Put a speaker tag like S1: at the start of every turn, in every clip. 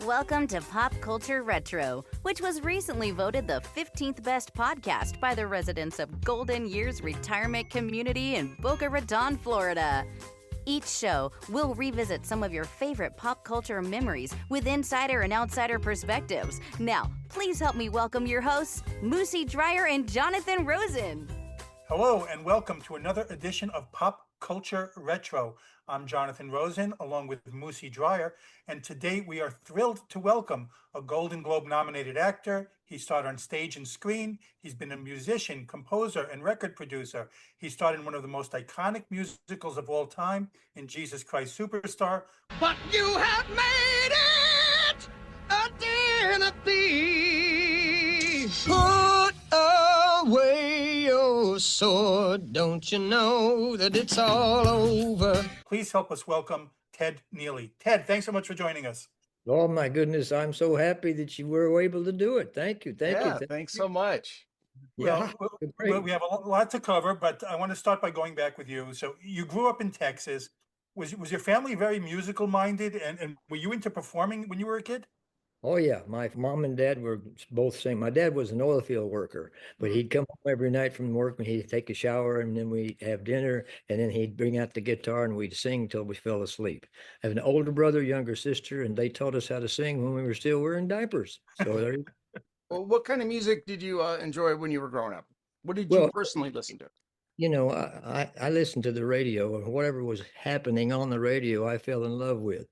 S1: Welcome to Pop Culture Retro, which was recently voted the 15th best podcast by the residents of Golden Years Retirement Community in Boca Raton, Florida. Each show will revisit some of your favorite pop culture memories with insider and outsider perspectives. Now, please help me welcome your hosts, Moosie Drier and Jonathan Rosen.
S2: Hello and welcome to another edition of Pop Culture Retro. I'm Jonathan Rosen along with Moosie Drier, and today we are thrilled to welcome a Golden Globe nominated actor. He starred on stage and screen. He's been a musician, composer, and record producer. He starred in one of the most iconic musicals of all time, in Jesus Christ Superstar.
S3: But you have made it a dinner thief. Put away your sword. Don't you know that it's all over?
S2: Please help us welcome Ted Neeley. Ted, thanks so much for joining us.
S4: Oh my goodness, I'm so happy that you were able to do it. Thank you.
S5: Thanks so much.
S4: Yeah,
S2: Well, we have a lot to cover, but I want to start by going back with you. So you grew up in Texas. Was your family very musical minded, and were you into performing when you were a kid?
S4: Oh yeah, my mom and dad were both same. My dad was an oil field worker, but he'd come home every night from work and he'd take a shower and then we'd have dinner and then he'd bring out the guitar and we'd sing till we fell asleep. I have an older brother, younger sister, and they taught us how to sing when we were still wearing diapers. So there you go.
S5: Well, what kind of music did you enjoy when you were growing up? What did you personally listen to?
S4: You know, I listened to the radio, and whatever was happening on the radio, I fell in love with,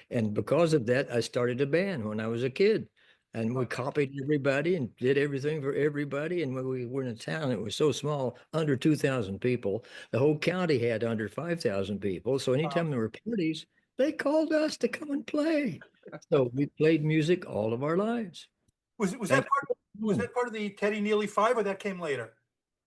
S4: and because of that, I started a band when I was a kid, and we copied everybody and did everything for everybody. And when we were in a town, it was so small, under 2,000 people. The whole county had under 5,000 people. So anytime there were parties, they called us to come and play. So we played music all of our lives.
S2: Was that part of the Teddy Neeley Five, or that came later?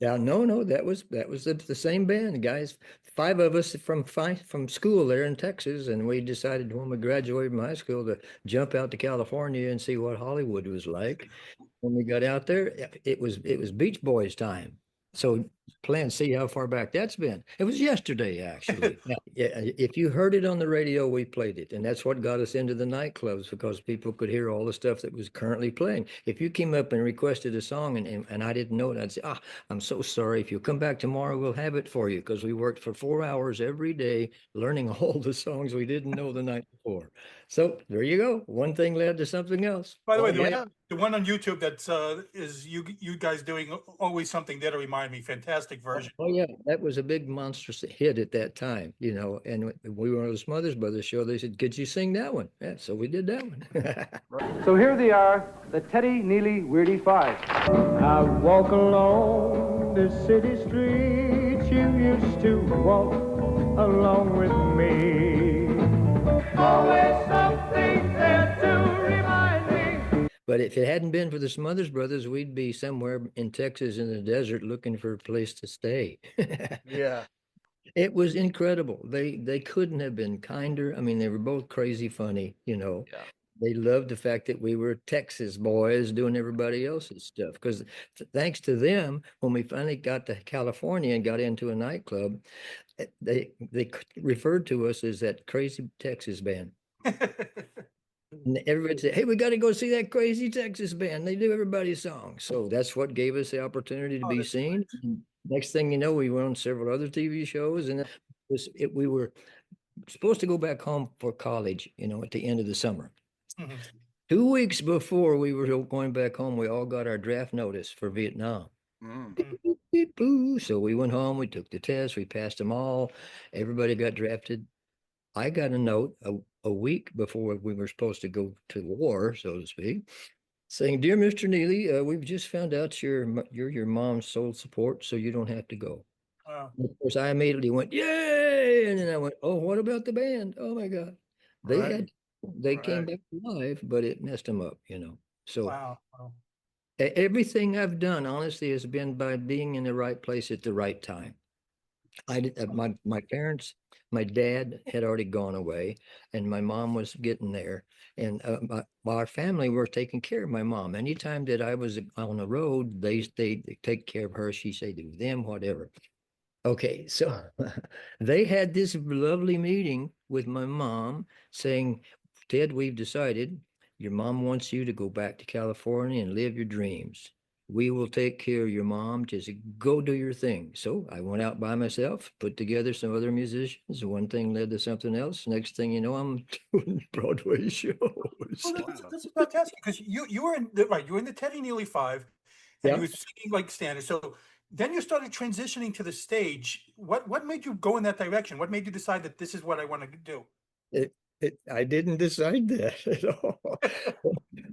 S4: Yeah, no, that was the same band, guys. 5 of us from school there in Texas, and we decided when we graduated from high school to jump out to California and see what Hollywood was like. When we got out there, it was Beach Boys time. So plan, see how far back that's been. It was yesterday, actually. Now, if you heard it on the radio, we played it. And that's what got us into the nightclubs, because people could hear all the stuff that was currently playing. If you came up and requested a song and I didn't know it, I'd say, I'm so sorry. If you come back tomorrow, we'll have it for you. Because we worked for 4 hours every day learning all the songs we didn't know the night before. So there you go. One thing led to something else.
S2: By the way, the one on YouTube that's is you guys doing Always Something There to Remind Me. Fantastic version.
S4: Oh yeah, that was a big monstrous hit at that time, and we were on the Smothers Brothers show. They said, could you sing that one? Yeah, so we did that one.
S6: So here they are, the Teddy Neeley Weirdy Five. I walk along the city streets you used to walk along with me. Always something there to remind me.
S4: But if it hadn't been for the Smothers Brothers, we'd be somewhere in Texas in the desert looking for a place to stay.
S5: Yeah.
S4: It was incredible. They couldn't have been kinder. I mean, they were both crazy funny,
S5: Yeah.
S4: They loved the fact that we were Texas boys doing everybody else's stuff. Because thanks to them, when we finally got to California and got into a nightclub, they referred to us as that crazy Texas band. And everybody said, hey, we got to go see that crazy Texas band. They do everybody's song. So that's what gave us the opportunity to be seen. And next thing you know, we went on several other TV shows, and we were supposed to go back home for college, at the end of the summer.
S2: Mhm.
S4: 2 weeks before we were going back home, we all got our draft notice for Vietnam.
S5: Mm.
S4: Beep, boop, beep, boo. So we went home, we took the test, we passed them all. Everybody got drafted. I got a note a week before we were supposed to go to war, so to speak, saying, dear Mr. Neeley, we've just found out you're your mom's sole support, so you don't have to go.
S2: Wow.
S4: And of course, I immediately went, yay! And then I went, oh, what about the band? Oh my God. They came back alive, but it messed them up, So
S2: Wow.
S4: everything I've done, honestly, has been by being in the right place at the right time. My parents, my dad had already gone away, and my mom was getting there. And our family were taking care of my mom. Anytime that I was on the road, they take care of her. She said to them, whatever. Okay, so they had this lovely meeting with my mom saying, Ted, we've decided Your mom wants you to go back to California and live your dreams. We will take care of your mom. Just go do your thing. So I went out by myself, put together some other musicians. One thing led to something else. Next thing you know, I'm doing Broadway shows.
S2: Well, that's about to ask you because you were in the right. You were in the Teddy Neeley Five, and
S4: Yeah.
S2: you were singing like standard. So then you started transitioning to the stage. What made you go in that direction? What made you decide that this is what I want to do?
S4: I didn't decide that at all.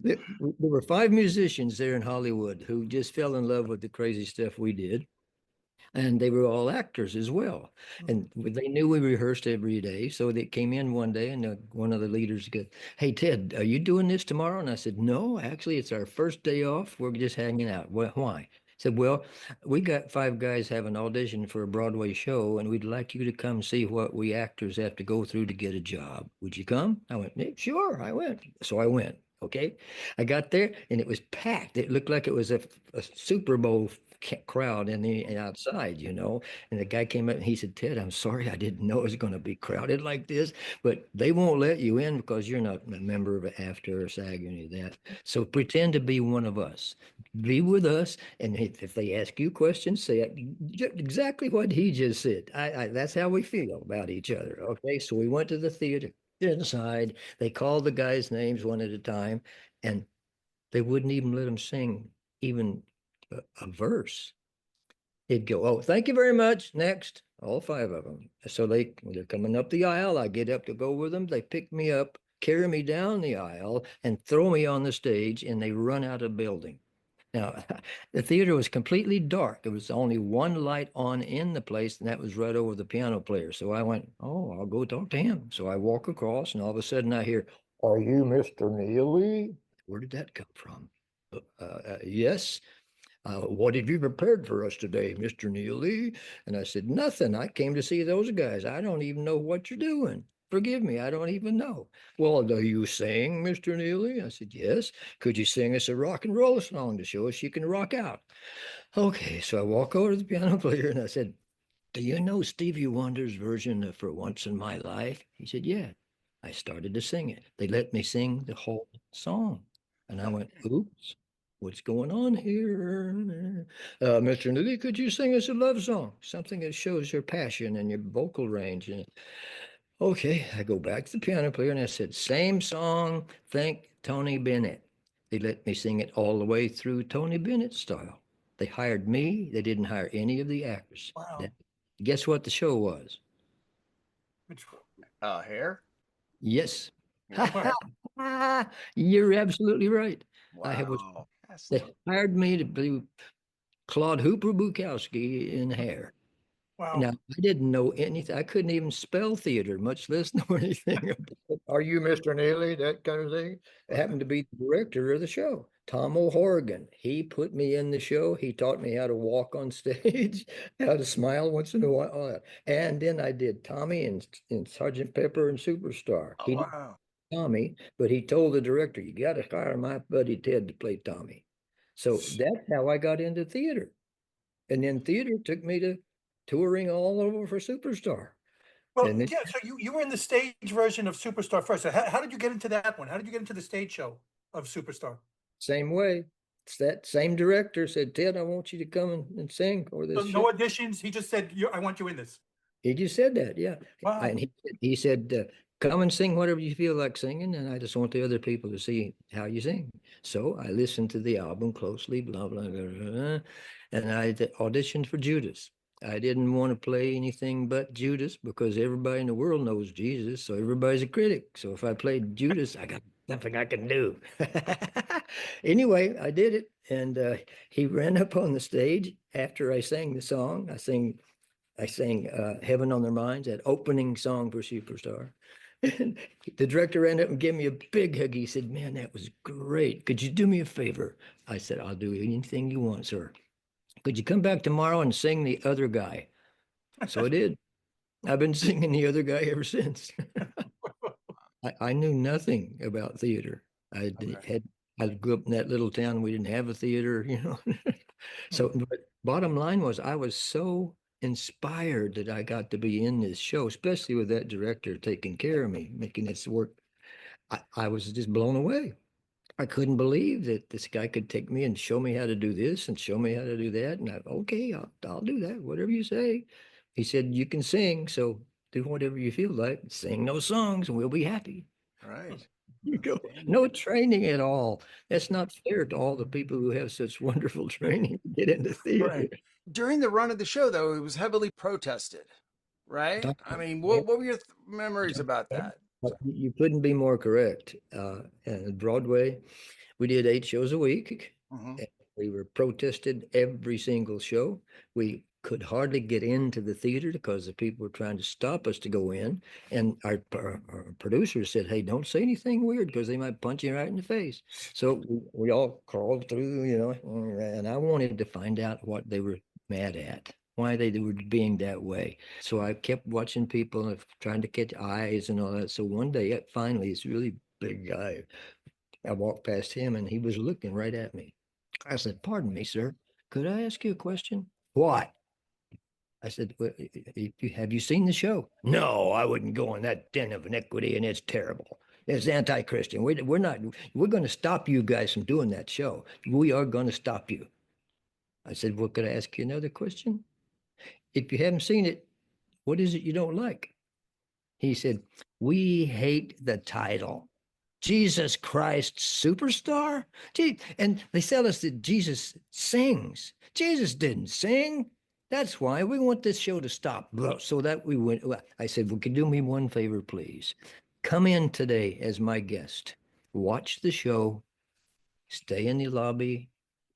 S4: There were 5 musicians there in Hollywood who just fell in love with the crazy stuff we did. And they were all actors as well. And they knew we rehearsed every day. So they came in one day and one of the leaders goes, "Hey, Ted, are you doing this tomorrow?" And I said, "No, actually, it's our first day off. We're just hanging out." Why? He said, "Well, we got 5 guys have an audition for a Broadway show, and we'd like you to come see what we actors have to go through to get a job. Would you come?" I went, "Yeah, sure." I went. So I went. Okay. I got there and it was packed. It looked like it was a Super Bowl crowd in the outside, And the guy came up and he said, "Ted, I'm sorry, I didn't know it was going to be crowded like this, but they won't let you in because you're not a member of AFTRA or SAG or any of that. So pretend to be one of us. Be with us, and if they ask you questions, say exactly what he just said. That's how we feel about each other." Okay, so we went to the theater inside. They called the guys' names one at a time, and they wouldn't even let them sing even a verse. He'd go, "Oh, thank you very much. Next." All 5 of them. So they're coming up the aisle. I get up to go with them. They pick me up, carry me down the aisle, and throw me on the stage, and they run out of the building. Now, the theater was completely dark. There was only one light on in the place, and that was right over the piano player. So I went, "Oh, I'll go talk to him." So I walk across, and all of a sudden I hear, "Are you Mr. Neeley?" Where did that come from? Yes. "What have you prepared for us today, Mr. Neeley?" And I said, "Nothing. I came to see those guys. I don't even know what you're doing. Forgive me, I don't even know." "Well, do you sing, Mr. Neeley?" I said, "Yes." "Could you sing us a rock and roll song to show us you can rock out?" Okay, so I walk over to the piano player and I said, "Do you know Stevie Wonder's version of "For Once in My Life"? He said, "Yeah." I started to sing it. They let me sing the whole song. And I went, "Oops, what's going on here? Mr. Neely, could you sing us a love song? Something that shows your passion and your vocal range." And okay, I go back to the piano player and I said, "Same song, thank Tony Bennett." They let me sing it all the way through Tony Bennett style. They hired me. They didn't hire any of the actors.
S2: Wow.
S4: Guess what the show was?
S2: Which,
S5: Hair.
S4: Yes.
S5: Wow.
S4: You're absolutely right. I was.
S5: Wow.
S4: They hired me to be Claude Hooper Bukowski in Hair. Now,
S2: wow.
S4: I didn't know anything. I couldn't even spell theater, much less know anything about it. "Are you Mr. Neely?" That kind of thing. I happened to be the director of the show, Tom O'Horgan. He put me in the show. He taught me how to walk on stage, how to smile once in a while. All that. And then I did Tommy and Sergeant Pepper and Superstar.
S5: Oh,
S4: He did
S5: wow.
S4: Tommy, but he told the director, "You got to hire my buddy Ted to play Tommy." So that's how I got into theater. And then theater took me to touring all over for Superstar.
S2: Well,
S4: And then
S2: yeah. So you were in the stage version of Superstar first. So how did you get into that one? How did you get into the stage show of Superstar?
S4: same way, it's that same director said, "Ted, I want you to come and sing for
S2: So
S4: this show."
S2: no auditions. He just said, "I want you in this."
S4: He just said that, yeah.
S2: Wow.
S4: And he said, "Come and sing whatever you feel like singing, and I just want the other people to see how you sing." So I listened to the album closely, blah, blah, blah, blah, blah, and I auditioned for Judas. I didn't want to play anything but Judas because everybody in the world knows Jesus, so everybody's a critic. So if I played Judas, I got nothing I can do. Anyway, I did it, and he ran up on the stage after I sang the song. I sang Heaven on Their Minds, that opening song for Superstar. And the director ran up and gave me a big hug. He said, "Man, that was great. Could you do me a favor?" I said, "I'll do anything you want, sir. Could you come back tomorrow and sing the other guy?" So I did. I've been singing the other guy ever since. I knew nothing about theater.
S2: Okay.
S4: I grew up in that little town. We didn't have a theater.
S2: Hmm.
S4: So, but bottom line was, I was so inspired that I got to be in this show, especially with that director taking care of me, making this work. I was just blown away. I couldn't believe that this guy could take me and show me how to do this and show me how to do that. And okay, I'll do that, whatever you say. He said, you can sing, so do whatever you feel like. Sing those songs and we'll be happy.
S5: Right.
S4: You go, no training at all. That's not fair to all the people who have such wonderful training to get into theater.
S5: Right. During the run of the show, though, it was heavily protested, right? I mean, what were your memories about that?
S4: You couldn't be more correct. And Broadway, we did 8 shows a week.
S5: Mhm.
S4: And we were protested every single show. We could hardly get into the theater because the people were trying to stop us to go in. And our producers said, hey, don't say anything weird because they might punch you right in the face. So we all crawled through, and I wanted to find out what they were mad at, why they were being that way. So I kept watching people and trying to catch eyes and all that. So one day, finally, this really big guy, I walked past him and he was looking right at me. I said, pardon me, sir, could I ask you a question? What? I said, well, have you seen the show? No, I wouldn't go in that den of iniquity, and it's terrible. It's anti-Christian. We're going to stop you guys from doing that show. We are going to stop you. I said, well, could I ask you another question? If you haven't seen it, what is it you don't like? He said, we hate the title. Jesus Christ Superstar? And they tell us that Jesus sings. Jesus didn't sing. That's why we want this show to stop. So that we went. I said, well, could you do me one favor, please? Come in today as my guest. Watch the show. Stay in the lobby.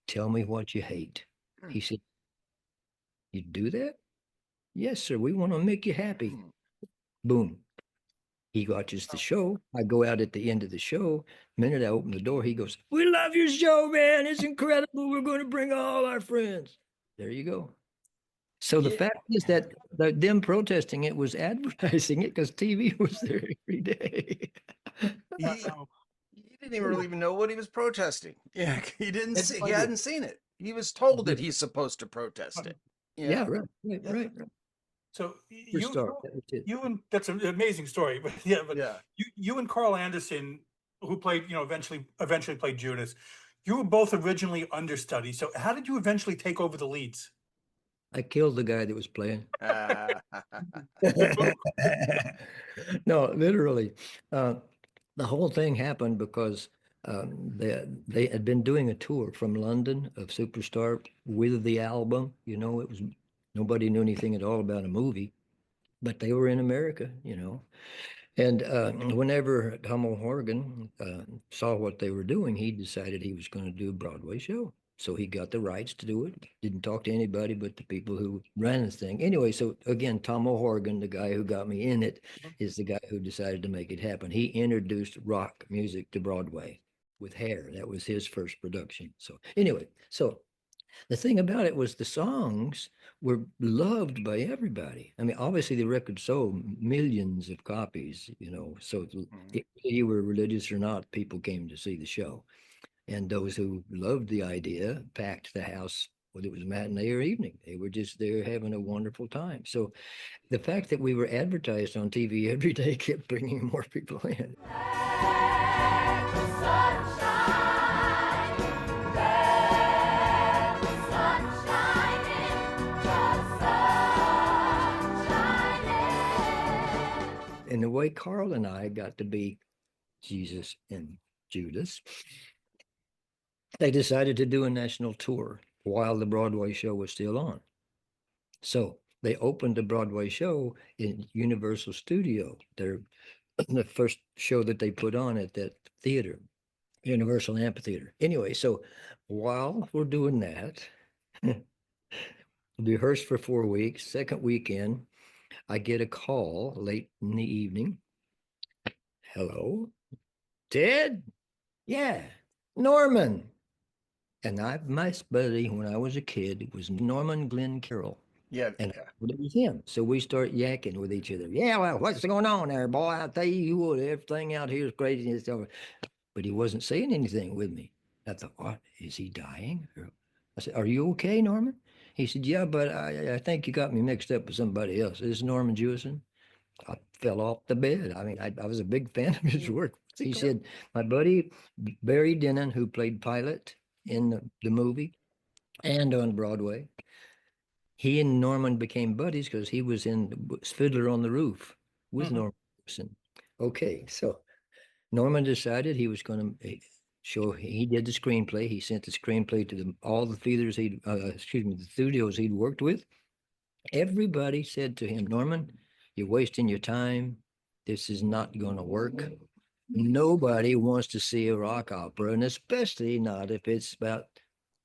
S4: Tell me what you hate. He said, you do that? Yes, sir. We want to make you happy. Boom. He watches the show. I go out at the end of the show. Minute I open the door, he goes, we love your show, man. It's incredible. We're going to bring all our friends. There you go. So the fact is that them protesting it was advertising it because TV was there every day.
S5: He didn't even know what he was protesting. Yeah, he didn't see. He hadn't seen it. He was told that he's supposed to protest it.
S4: Yeah, right.
S2: So you and that's an amazing story. But you and Carl Anderson, who played, eventually played Judas, you were both originally understudies. So how did you eventually take over the leads?
S4: I killed the guy that was playing. No, literally. The whole thing happened because they had been doing a tour from London of Superstar with the album. It was nobody knew anything at all about a movie, but they were in America, And whenever Hummel Horgan saw what they were doing, he decided he was going to do a Broadway show. So he got the rights to do it. Didn't talk to anybody but the people who ran the thing. Anyway, so again, Tom O'Horgan, the guy who got me in it, is the guy who decided to make it happen. He introduced rock music to Broadway with Hair. That was his first production. So anyway, so the thing about it was the songs were loved by everybody. I mean, obviously the record sold millions of copies, so if you were religious or not, people came to see the show. And those who loved the idea packed the house, whether it was matinee or evening. They were just there having a wonderful time. So the fact that we were advertised on TV every day kept bringing more people in. And the way Carl and I got to be Jesus and Judas, they decided to do a national tour while the Broadway show was still on. So they opened the Broadway show in Universal Studio. They're the first show that they put on at that theater, Universal Amphitheater. Anyway, so while we're doing that, rehearsed for 4 weeks, second weekend, I get a call late in the evening. Hello, Ted? Yeah, Norman. And my buddy, when I was a kid, was Norman Glenn Carroll. And it was him. So we start yakking with each other. Yeah, well, what's going on there, boy? I'll tell you what, everything out here is crazy. And stuff. But he wasn't saying anything with me. I thought, what? Is he dying? I said, are you okay, Norman? He said, yeah, but I think you got me mixed up with somebody else. This is Norman Jewison. I fell off the bed. I mean, I was a big fan of his work. He said, my buddy Barry Denon, who played Pilot in the movie and on Broadway, he and Norman became buddies because he was in Fiddler on the Roof with Norman Jewison. Okay, so Norman decided he was going to show. He did the screenplay. He sent the screenplay to all the theaters the studios he'd worked with. Everybody said to him, Norman, you're wasting your time. This is not going to work. Nobody wants to see a rock opera, and especially not if it's about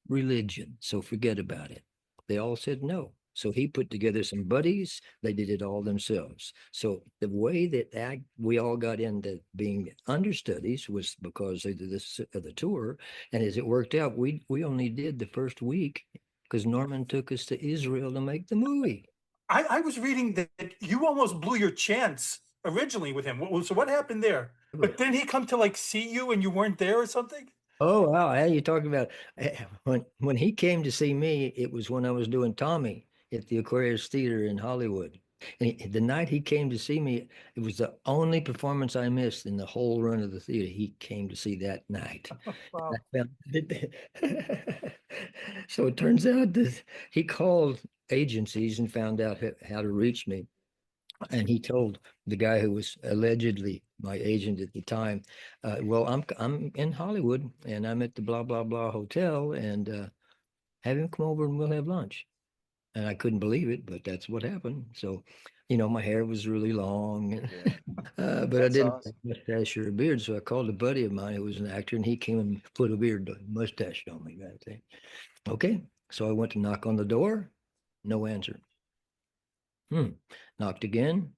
S4: religion. So forget about it. They all said no. So he put together some buddies. They did it all themselves. So the way that we all got into being understudies was because of the tour. And as it worked out, we only did the first week because Norman took us to Israel to make the movie.
S2: I was reading that you almost blew your chance originally with him. So what happened there? But didn't he come to like see you and you weren't there or something?
S4: Oh wow! How you talking about when he came to see me? It was when I was doing Tommy at the Aquarius Theater in Hollywood. And the night he came to see me, it was the only performance I missed in the whole run of the theater. He came to see that night.
S2: Wow.
S4: So it turns out that he called agencies and found out how to reach me. And he told the guy who was allegedly my agent at the time, well, I'm in Hollywood and I'm at the blah, blah, blah hotel, and have him come over and we'll have lunch. And I couldn't believe it, but that's what happened. So, my hair was really long, but I didn't have a mustache or a beard. So I called a buddy of mine who was an actor, and he came and put a mustache on me. That thing. Okay. So I went to knock on the door. No answer. Knocked again.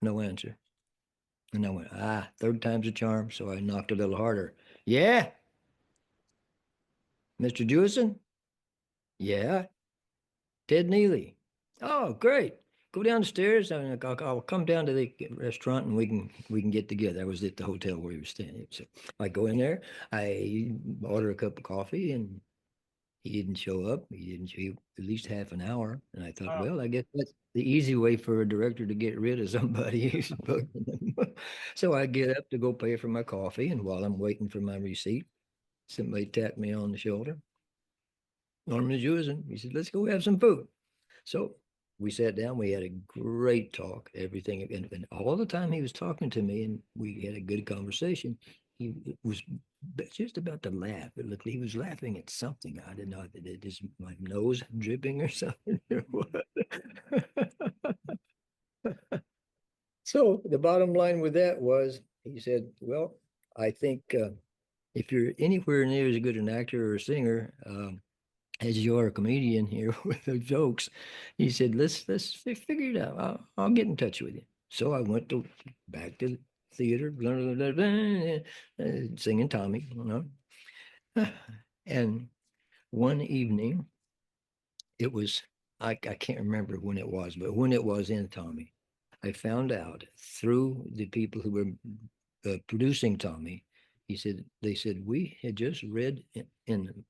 S4: No answer. And I went, third time's a charm. So I knocked a little harder. Yeah. Mr. Jewison? Yeah. Ted Neeley. Oh, great. Go downstairs. I'll come down to the restaurant and we can get together. I was at the hotel where he was staying. So I go in there. I order a cup of coffee, and he didn't show up. He didn't show at least half an hour. And I thought, well, I guess that's the easy way for a director to get rid of somebody who's bugging them. So I get up to go pay for my coffee. And while I'm waiting for my receipt, somebody tapped me on the shoulder. Norman Jewison. He said, let's go have some food. So we sat down. We had a great talk, everything. And all the time he was talking to me, and we had a good conversation, he was just about to laugh. It looked he was laughing at something. I didn't know that it is my nose dripping or something. Or what. So the bottom line with that was, he said, well, I think if you're anywhere near as good an actor or a singer as you are a comedian here with the jokes, he said, let's figure it out. I'll get in touch with you. So I went back to the theater, blah, blah, blah, blah, singing Tommy, And one evening, it was, I can't remember when it was, but when it was in Tommy, I found out through the people who were producing Tommy, they said, we had just read in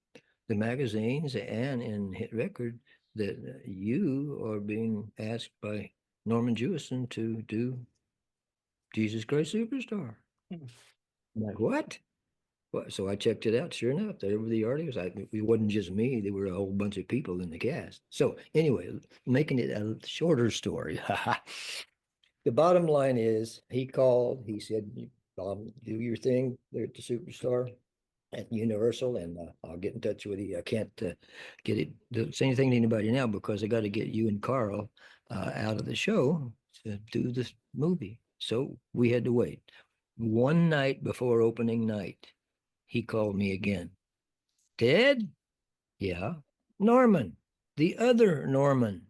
S4: the magazines and in Hit Record that you are being asked by Norman Jewison to do Jesus Christ Superstar. I'm like, what? So I checked it out. Sure enough, there were the articles. It wasn't just me. There were a whole bunch of people in the cast. So anyway, making it a shorter story. The bottom line is, he called. He said, do your thing there at the Superstar at Universal, and I'll get in touch with you. I can't say anything to anybody now because I got to get you and Carl out of the show to do this movie. So we had to wait. One night before opening night, he called me again. Ted? Yeah. Norman, the other Norman.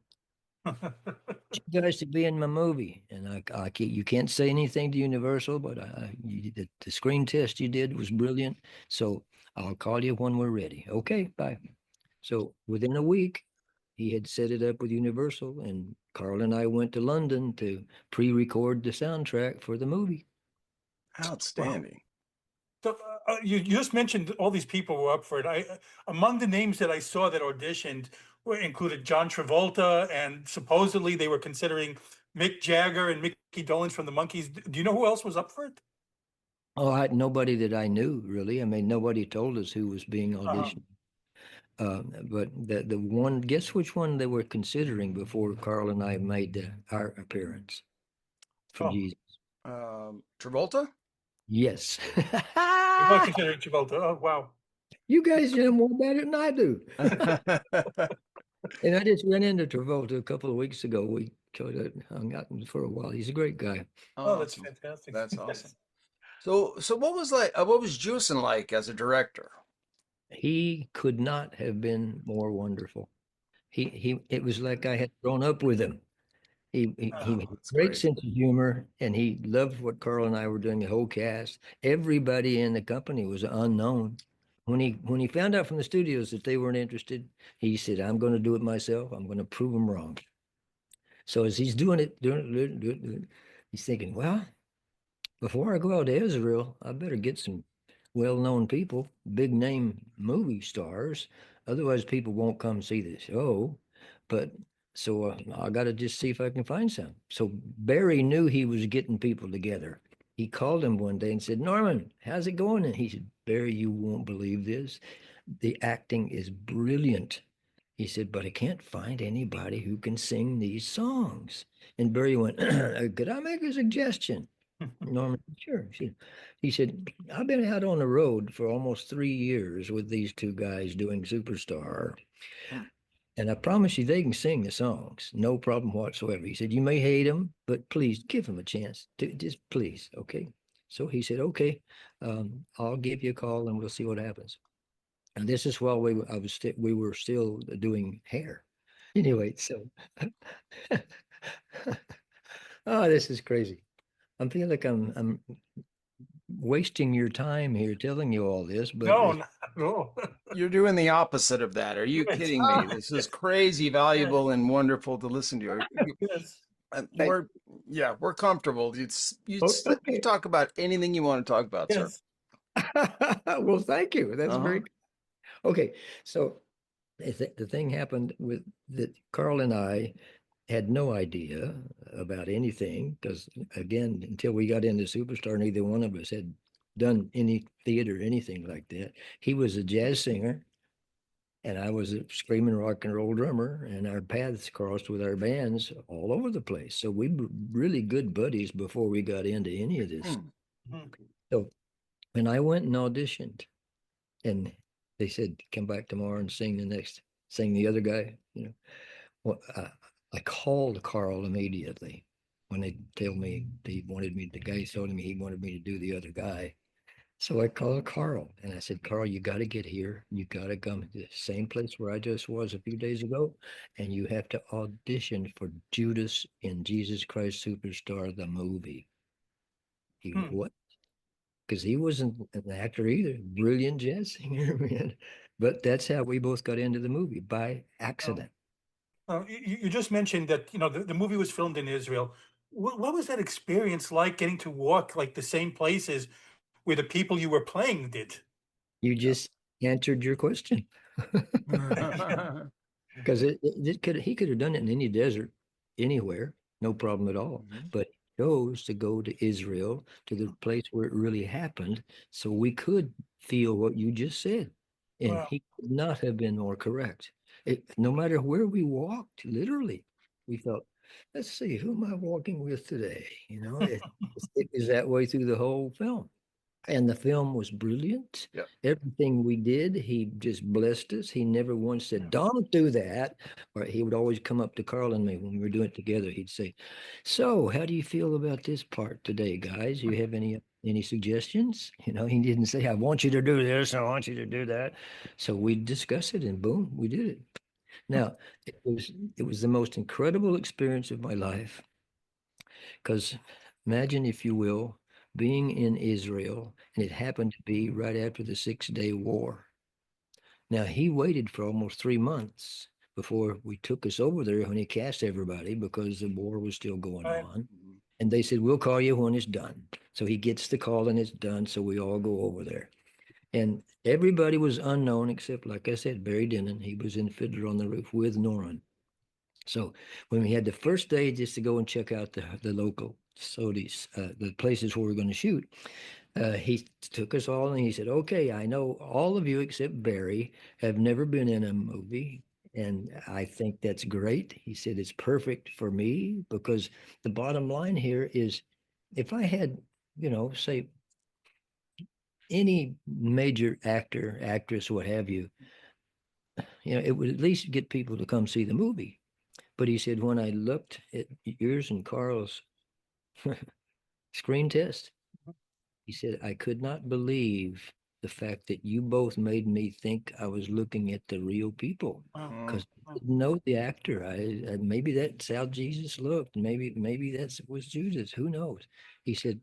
S4: You guys to be in my movie, and you can't say anything to Universal, but the screen test you did was brilliant. So I'll call you when we're ready. Okay, bye. So within a week, he had set it up with Universal, and Carl and I went to London to pre-record the soundtrack for the movie.
S5: Outstanding.
S2: So you just mentioned all these people were up for it. Among the names that I saw that auditioned included John Travolta, and supposedly they were considering Mick Jagger and Mickey Dolenz from the Monkees. Do you know who else was up for it?
S4: Oh, nobody that I knew really. I mean, nobody told us who was being auditioned. But the one, guess which one they were considering before Carl and I made our appearance for
S2: Oh.
S4: Jesus.
S5: Travolta?
S4: Yes.
S2: You both considering Travolta. Oh, wow.
S4: You guys know more about it than I do. And I just ran into Travolta a couple of weeks ago. We hung out for a while. He's a great guy.
S2: Oh, that's
S5: Awesome.
S2: fantastic.
S5: That's
S2: Yes.
S5: awesome. So what was Jewison like as a director?
S4: He could not have been more wonderful. It was like I had grown up with him. He had a
S5: that's
S4: great
S5: great.
S4: sense of humor, and he loved what Carl and I were doing, the whole cast. Everybody in the company was unknown. When he found out from the studios that they weren't interested, he said, "I'm going to do it myself. I'm going to prove them wrong." So as he's doing it, he's thinking, well, before I go out to Israel, I better get some well-known people, big name movie stars. Otherwise, people won't come see the show. But so I got to just see if I can find some. So Barry knew he was getting people together. He called him one day and said, "Norman, how's it going?" And he said, "Barry, you won't believe this. The acting is brilliant." He said, "But I can't find anybody who can sing these songs." And Barry went, "Could I make a suggestion?" Norman, sure. He said, "I've been out on the road for almost 3 years with these two guys doing Superstar. And I promise you they can sing the songs, no problem whatsoever." He said, "You may hate them, but please give them a chance. Just please, okay?" So he said, "Okay, I'll give you a call and we'll see what happens." And this is while we were still doing hair. Anyway, so oh, this is crazy. I feel like I'm wasting your time here telling you all this, but
S2: No, not at all.
S5: You're doing the opposite of that. Are you
S2: Yes.
S5: kidding me? This is crazy, valuable, and wonderful to listen to.
S2: Yes.
S5: We're comfortable. You
S4: okay.
S5: talk about anything you want to talk about, sir.
S2: Yes.
S4: Well, thank you. That's
S5: Uh-huh.
S4: very okay. So the thing happened with that Carl and I had no idea about anything because, again, until we got into Superstar, neither one of us had done any theater, anything like that. He was a jazz singer, and I was a screaming rock and roll drummer, and our paths crossed with our bands all over the place. So we were really good buddies before we got into any of this.
S2: Mhm.
S4: So when I went and auditioned, and they said, "Come back tomorrow and sing the other guy," Well, I called Carl immediately when they told me the guy told me he wanted me to do the other guy. So I called Carl and I said, "Carl, you got to get here. You got to come to the same place where I just was a few days ago, and you have to audition for Judas in Jesus Christ Superstar, the movie." He went,
S2: Hmm.
S4: "What?" Because he wasn't an actor either. Brilliant jazz singer, man. But that's how we both got into the movie, by accident.
S2: You just mentioned that, the movie was filmed in Israel. What was that experience like getting to walk like the same places where the people you were playing did?
S4: You just answered your question. Because he could have done it in any desert, anywhere, no problem at all.
S5: Mhm.
S4: But he chose to go to Israel, to the place where it really happened, so we could feel what you just said. And
S2: Wow.
S4: he could not have been more correct. No matter where we walked, literally, we felt, "Let's see, who am I walking with today?" It was that way through the whole film. And the film was brilliant.
S5: Yep.
S4: Everything we did, he just blessed us. He never once said, "Don't do that." Or he would always come up to Carl and me when we were doing it together. He'd say, "So, how do you feel about this part today, guys? You have any suggestions?" He didn't say, "I want you to do this, I want you to do that." So we discussed it and boom, we did it. Now, it was the most incredible experience of my life. Because imagine, if you will, being in Israel, and it happened to be right after the 6 Day War. Now, he waited for almost 3 months before we took us over there when he cast everybody because the war was still going
S2: Right.
S4: on. And they said, "We'll call you when it's done." So he gets the call and it's done. So we all go over there. And everybody was unknown except, like I said, Barry Denon. He was in Fiddler on the Roof with Norman. So when we had the first day just to go and check out the local sodies, the places where we're going to shoot, he took us all and he said, okay, I know all of you except Barry have never been in a movie. And I think that's great. He said, it's perfect for me because the bottom line here is if I had, say any major actor, actress, what have you, it would at least get people to come see the movie. But he said, when I looked at yours and Carl's screen test, he said, I could not believe the fact that you both made me think I was looking at the real people because I didn't know the actor. Maybe that's how Jesus looked. Maybe that was Judas. Who knows? He said,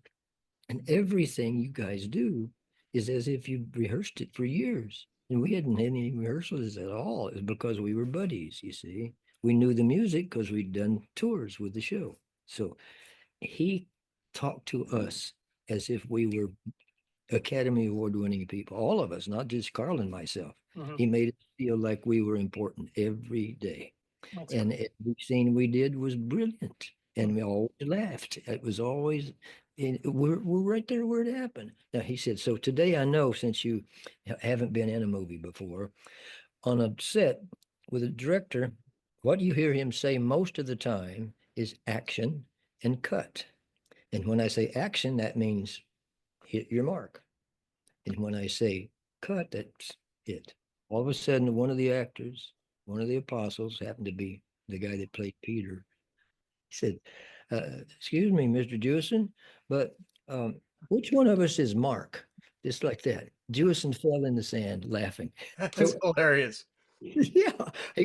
S4: and everything you guys do is as if you rehearsed it for years. And we hadn't had any rehearsals at all. It was because we were buddies, you see. We knew the music because we'd done tours with the show. So he talked to us as if we were Academy Award winning people, all of us, not just Carl and myself. He made it feel like we were important every day. And every scene we did was brilliant. And we always laughed. It was always, we're right there where it happened. Now, he said, so today I know since you haven't been in a movie before, on a set with a director, what you hear him say most of the time is action and cut. And when I say action, that means hit your mark. And when I say cut, that's it. All of a sudden, one of the actors, one of the apostles, happened to be the guy that played Peter. He said, excuse me, Mr. Jewison, but which one of us is Mark? Just like that. Jewison fell in the sand laughing.
S5: That's hilarious.
S4: Yeah,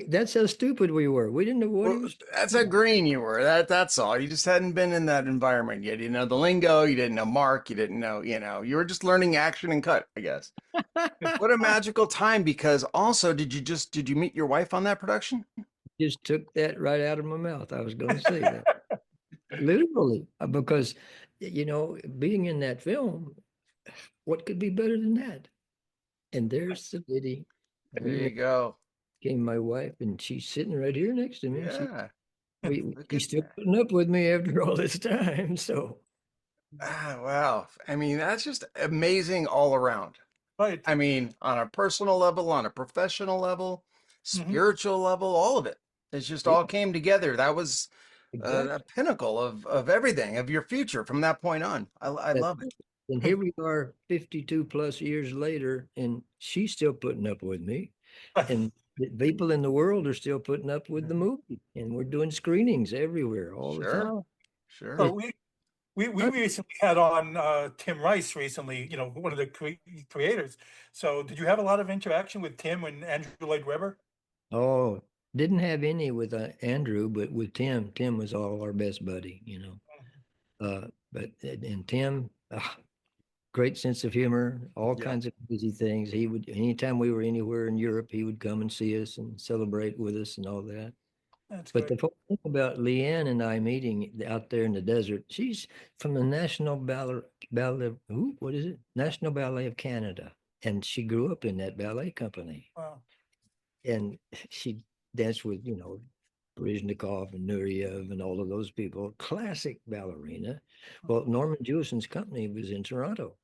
S4: that's how stupid we were. We didn't know what he was.
S5: That's how green you were. That's all. You just hadn't been in that environment yet. You didn't know the lingo. You didn't know Mark. You didn't know. You were just learning action and cut, I guess. What a magical time! Because also, did you meet your wife on that production?
S4: Just took that right out of my mouth. I was going to say that literally because being in that film, what could be better than that? And there's the lady.
S5: There you go.
S4: Came my wife, and she's sitting right here next to me.
S5: Yeah.
S4: She's still putting up with me after all this time. So,
S5: wow. I mean, that's just amazing all around.
S2: Right.
S5: I mean, on a personal level, on a professional level, spiritual level, all of it. It's just all came together. That was a pinnacle of everything, of your future from that point on. I love it.
S4: And here we are 52 plus years later, and she's still putting up with me. And the people in the world are still putting up with the movie. And we're doing screenings everywhere all the time.
S5: Sure.
S2: So we recently had on Tim Rice recently, one of the creators. So did you have a lot of interaction with Tim and Andrew Lloyd Webber?
S4: Oh, didn't have any with Andrew, but with Tim was all our best buddy, but and Tim, great sense of humor, all kinds of crazy things. He would, anytime we were anywhere in Europe, he would come and see us and celebrate with us and all that. But the whole thing about Leanne and I meeting out there in the desert, she's from the National National Ballet of Canada. And she grew up in that ballet company.
S2: Wow.
S4: And she danced with, Baryshnikov and Nureyev and all of those people, classic ballerina. Well, Norman Jewison's company was in Toronto.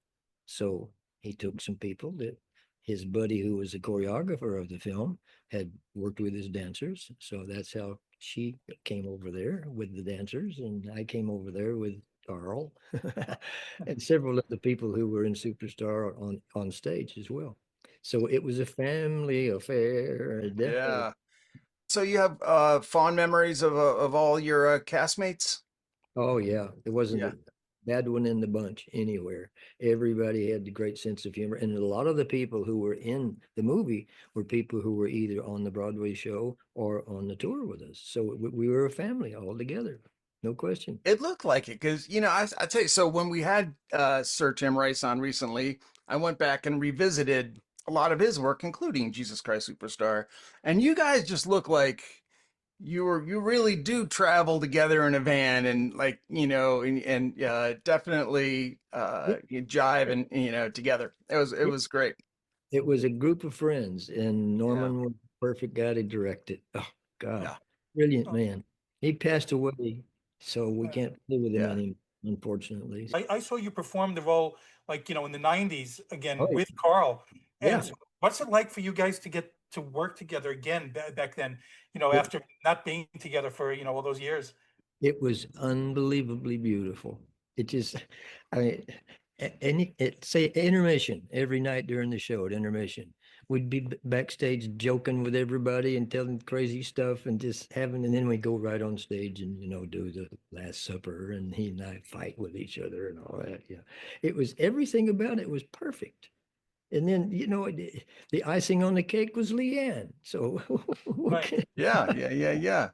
S4: So he took some people that his buddy, who was the choreographer of the film, had worked with his dancers. So that's how she came over there with the dancers. And I came over there with Carl and several of the people who were in Superstar on stage as well. So it was a family affair. Definitely.
S5: Yeah. So you have fond memories of all your castmates?
S4: Oh yeah, there wasn't a bad one in the bunch anywhere. Everybody had a great sense of humor, and a lot of the people who were in the movie were people who were either on the Broadway show or on the tour with us. So we were a family all together, no question.
S5: It looked like it because I tell you. So when we had Sir Tim Rice on recently, I went back and revisited a lot of his work, including Jesus Christ Superstar, and you guys just look like you really do travel together in a van and definitely you jive and together. It was great.
S4: It was a group of friends, and Norman was the perfect guy to direct it. Oh God. Brilliant
S2: Oh,
S4: man. He passed away, so we
S2: yeah.
S4: can't play with him
S5: Yeah.
S4: anymore, unfortunately.
S2: I saw you perform the role, like, in the 90s again
S4: Oh,
S2: with Carl. And
S4: yeah.
S2: so what's it like for you guys to get to work together again back then,
S4: It,
S2: after not being together for, all those years?
S4: it was unbelievably beautiful. It just, I mean, say intermission every night during the show at intermission. We'd be backstage joking with everybody and telling crazy stuff and just having, and then we go right on stage and, do the Last Supper and he and I fight with each other and all that. Yeah. It was everything about it was perfect. And then, the icing on the cake was Leanne. So, what
S2: Right.
S4: can-
S5: Yeah. Yeah. Yeah. Yeah.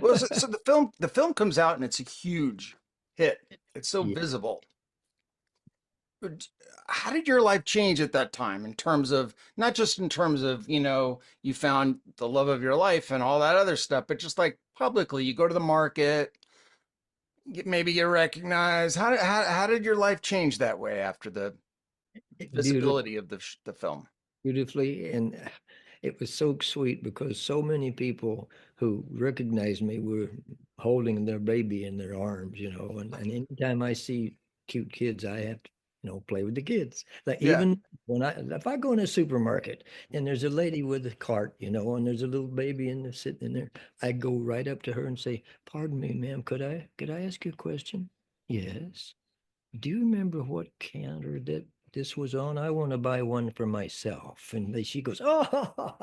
S5: Well, so the film comes out and it's a huge hit. It's so
S4: yeah.
S5: visible. But how did your life change at that time in terms of not just in terms of, you found the love of your life and all that other stuff, but just like publicly, you go to the market, maybe get recognized. How did your life change that way after the
S4: Beautiful,
S5: visibility of the film?
S4: beautifully. And it was so sweet because so many people who recognized me were holding their baby in their arms, and anytime I see cute kids, I have to, play with the kids. Like
S5: Yeah.
S4: even if I go in a supermarket and there's a lady with a cart, and there's a little baby sitting in there, I go right up to her and say, "Pardon me, ma'am, could I ask you a question?" "Yes." "Do you remember what counter that this was on? I want to buy one for myself." And she goes, "Oh,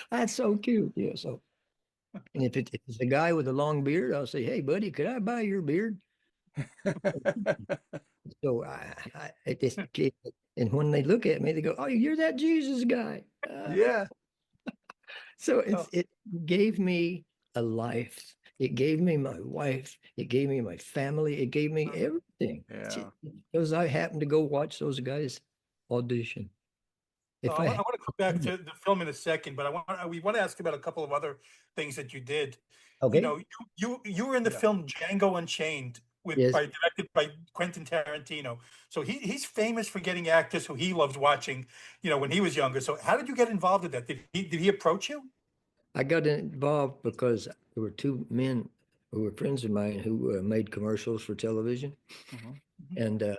S4: that's so cute." Yeah. So, and if it's a guy with a long beard, I'll say, "Hey, buddy, could I buy your beard?" So I just and when they look at me, they go, "Oh, you're that Jesus guy."
S5: Yeah.
S4: So
S2: Oh,
S4: it gave me a life. It gave me my wife. It gave me my family. It gave me everything.
S5: Yeah.
S4: Because I happened to go watch those guys audition.
S2: so
S4: If
S2: I
S4: I
S2: want,
S4: had
S2: I want to come back to the film in a second, but we want to ask about a couple of other things that you did.
S4: okay,
S2: You were in the
S5: Yeah.
S2: film Django Unchained
S4: yes,
S2: directed by Quentin Tarantino. So he's famous for getting actors who he loves watching, when he was younger. So how did you get involved with that? Did he approach you?
S4: I got involved because there were two men who were friends of mine who made commercials for television,
S5: Mhm.
S4: and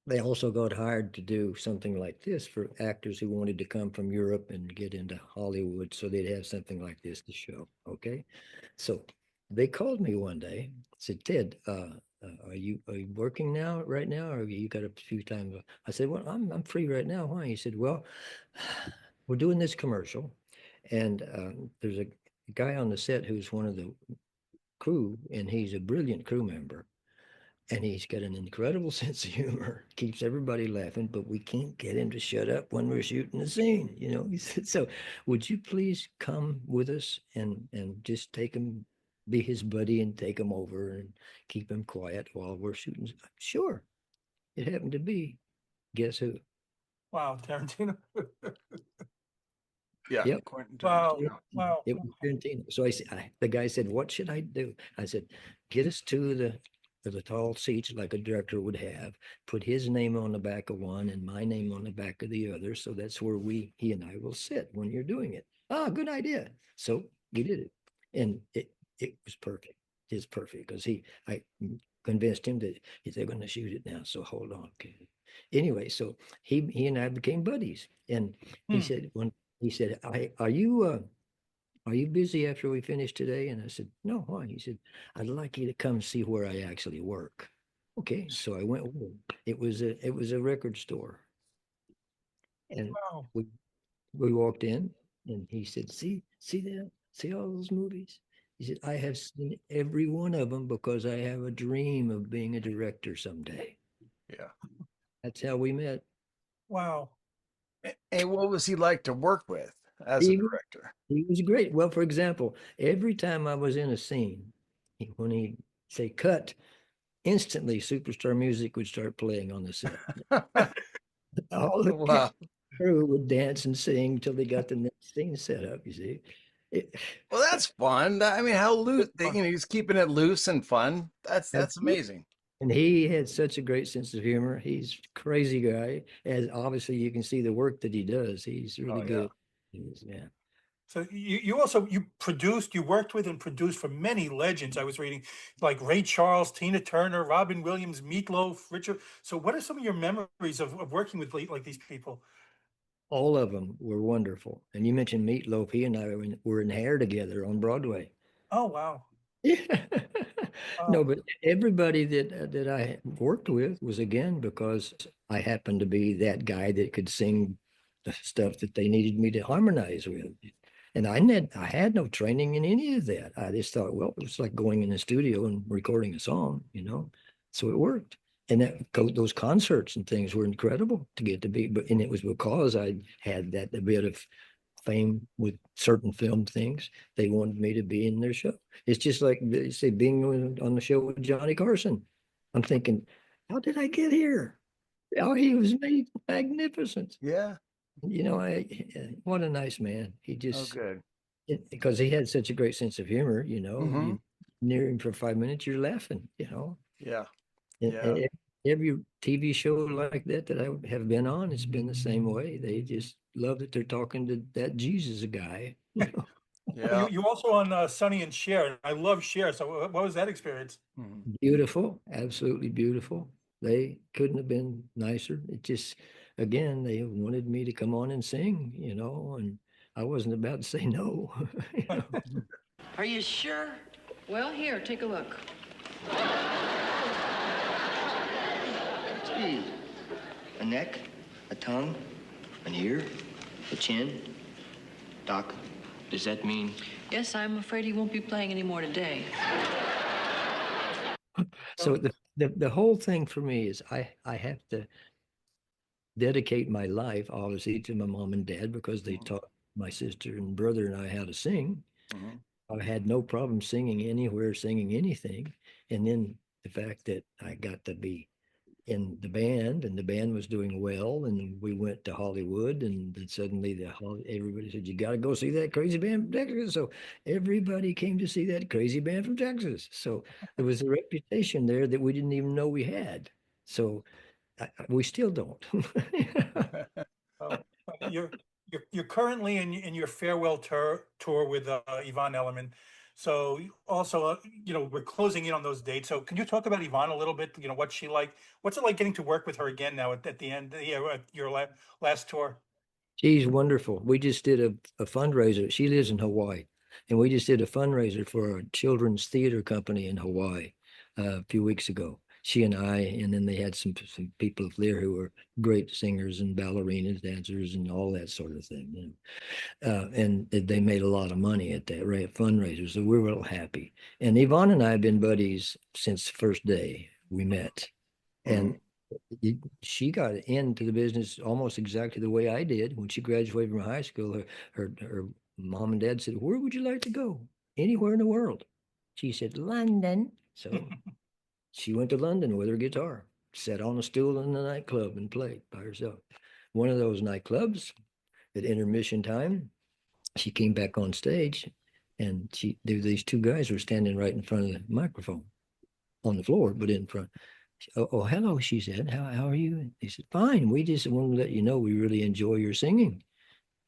S4: they also got hired to do something like this for actors who wanted to come from Europe and get into Hollywood, so they'd have something like this to show. Okay, so they called me one day, said, "Ted, are you working now right now, or you got a few times?" I said, "Well, I'm free right now." "Why?" He said, "Well, we're doing this commercial, and there's a guy on the set who's one of the crew, and he's a brilliant crew member, and he's got an incredible sense of humor, keeps everybody laughing, but we can't get him to shut up when we're shooting the scene." He said, "So would you please come with us and just take him, be his buddy and take him over and keep him quiet while we're shooting?" Sure. It happened to be, guess who?
S2: Wow, Tarantino.
S5: Yeah.
S4: Yep.
S5: Quentin
S2: Wow,
S5: Tarantino.
S2: wow.
S4: It was Tarantino. So the guy said, "What should I do?" I said, "Get us to the tall seats like a director would have. Put his name on the back of one and my name on the back of the other. So that's where he and I will sit when you're doing it." "Ah, good idea." So we did it, and it was perfect. It's perfect because I convinced him that they're going to shoot it now. So hold on. Okay. Anyway, so he and I became buddies, and he
S2: Hmm.
S4: said when he said, are you busy after we finish today?" And I said, "No, why?" He said, "I'd like you to come see where I actually work." Okay, so I went with him. It was a record store, and
S2: Wow.
S4: we walked in, and he said, "See that? See all those movies?" He said, "I have seen every one of them because I have a dream of being a director someday."
S5: Yeah.
S4: That's how we met.
S2: Wow.
S5: And what was he like to work with as a
S4: He
S5: director?
S4: he was great. Well, for example, every time I was in a scene, when he say cut, instantly superstar music would start playing on the set. All the
S5: Wow.
S4: crew would dance and sing till they got the next scene set up, you see. It,
S5: Well, that's fun. I mean, how loose,
S2: Wow.
S5: he's keeping it loose and fun. That's
S4: absolutely.
S5: amazing.
S4: And he had such a great sense of humor. He's a crazy guy. As obviously you can see the work that he does. He's really
S5: Oh, yeah.
S4: good. Yeah.
S2: So you worked with and produced for many legends. I was reading like Ray Charles, Tina Turner, Robin Williams, Meatloaf, Richard. So what are some of your memories of working with like these people?
S4: All of them were wonderful. And you mentioned Meatloaf. He and I were in Hair together on Broadway.
S2: Oh, wow.
S4: Yeah.
S2: Wow.
S4: No, but everybody that I worked with was again because I happened to be that guy that could sing the stuff that they needed me to harmonize with. And I had no training in any of that. I just thought, well, it was like going in the studio and recording a song, you know. So it worked. And those concerts and things were incredible to get to be, and it was because I had that a bit of fame with certain film things. They wanted me to be in their show. It's just like they say being on the show with Johnny Carson. I'm thinking, how did I get here? Oh, he was made magnificent.
S5: Yeah.
S4: You know, what a nice man. He
S5: Oh,
S4: just
S5: good.
S4: because he had such a great sense of humor. You know,
S5: Mm-hmm.
S4: you near him for 5 minutes, you're laughing. You know,
S5: Yeah.
S4: and every TV show like that that I have been on, it's been the same way. They just love that they're talking to that Jesus guy. You know?
S2: Well,
S5: Yeah.
S2: you also on Sonny and Cher. I love Cher. So what was that experience?
S5: Mhm.
S4: Beautiful, absolutely beautiful. They couldn't have been nicer. It just, again, they wanted me to come on and sing, you know, and I wasn't about to say no. You know?
S7: Are you sure? Well, here, take a look.
S3: Gee, a neck, a tongue, an ear, a chin. Doc, does that mean?
S7: Yes, I'm afraid he won't be playing anymore today.
S4: So the whole thing for me is I have to dedicate my life, obviously, to my mom and dad because they taught my sister and brother and I how to sing.
S5: Mhm.
S4: I had no problem singing anywhere, singing anything. And then the fact that I got to be in the band and the band was doing well and we went to Hollywood and then suddenly everybody said, you got to go see that crazy band from Texas. So everybody came to see that crazy band from Texas. So there was a reputation there that we didn't even know we had. So we still don't.
S2: Oh, you're currently in your farewell tour with Yvonne Elliman. So also, we're closing in on those dates. So can you talk about Yvonne a little bit? You know, what's she like? What's it like getting to work with her again now at the end, at your last tour?
S4: She's wonderful. We just did a fundraiser. She lives in Hawaii, and we just did a fundraiser for a children's theater company in Hawaii a few weeks ago. She and I, and then they had some people there who were great singers and ballerinas, dancers, and all that sort of thing. You know? And they made a lot of money at that fundraiser, so we were real happy. And Yvonne and I have been buddies since the first day we met, and she got into the business almost exactly the way I did. When she graduated from high school, her mom and dad said, where would you like to go? Anywhere in the world. She said, London. So she went to London with her guitar, sat on a stool in the nightclub and played by herself. One of those nightclubs at intermission time, she came back on stage and these two guys were standing right in front of the microphone on the floor, but in front. Oh, hello, she said. How are you? He said, fine. We just want to let you know we really enjoy your singing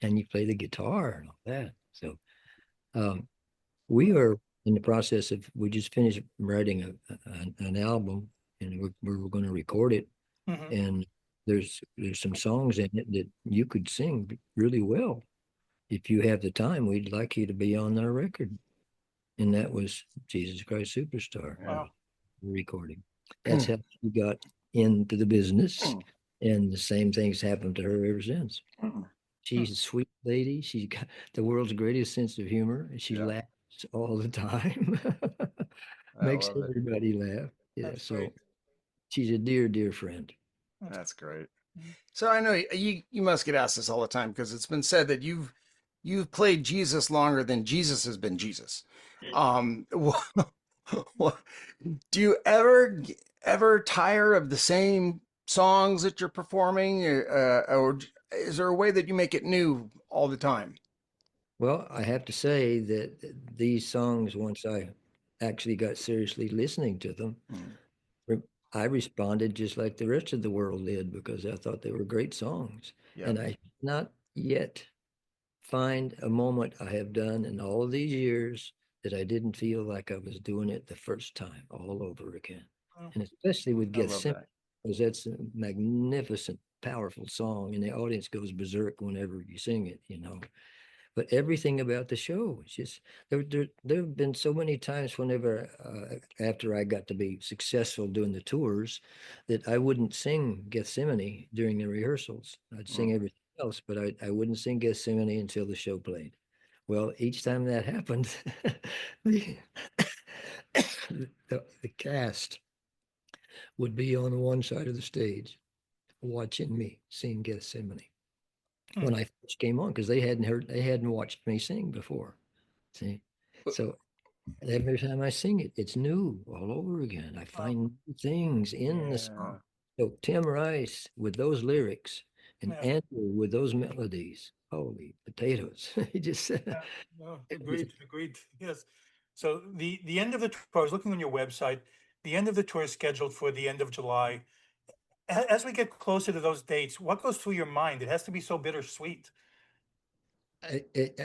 S4: and you play the guitar and all that. So we are in the process we just finished writing an album and we're going to record it.
S2: Mhm.
S4: And there's some songs in it that you could sing really well. If you have the time, we'd like you to be on our record. And that was Jesus Christ Superstar
S2: Wow.
S4: recording. That's how she got into the business.
S5: Mm.
S4: And the same things happened to her ever since.
S5: Mm.
S4: She's a sweet lady. She's got the world's greatest sense of humor. She
S5: Yeah.
S4: laughs all the time.
S5: I
S4: Makes
S5: love it.
S4: everybody laugh. Yeah.
S2: That's
S4: So
S2: great.
S4: she's a dear, dear friend.
S5: That's great. So I know you must get asked this all the time because it's been said that you've played Jesus longer than Jesus has been Jesus. Do you ever tire of the same songs that you're performing, or is there a way that you make it new all the time?
S4: Well, I have to say that these songs, once I actually got seriously listening to them, I responded just like the rest of the world did because I thought they were great songs.
S5: Yeah.
S4: And I not yet find a moment I have done in all of these years that I didn't feel like I was doing it the first time all over again.
S2: Oh,
S4: And especially with
S5: I love
S4: Gethsemane,
S5: that.
S4: because that's a magnificent, powerful song, and the audience goes berserk whenever you sing it, you know. But everything about the show is just there have been so many times whenever after I got to be successful doing the tours that I wouldn't sing Gethsemane during the rehearsals. I'd sing
S5: Mm.
S4: everything else, but I wouldn't sing Gethsemane until the show played. Well, each time that happened, the, the cast would be on one side of the stage watching me sing Gethsemane when I first came on, because they hadn't watched me sing before. See, so every time I sing it, it's new all over again. I find new things in the
S5: Yeah.
S4: song. So Tim Rice with those lyrics and
S2: yeah,
S4: Andrew with those melodies. Holy potatoes! He just
S2: yeah, no, agreed. Yes. So the end of the tour, I was looking on your website. The end of the tour is scheduled for the end of July. As we get closer to those dates, what goes through your mind? It has to be so bittersweet.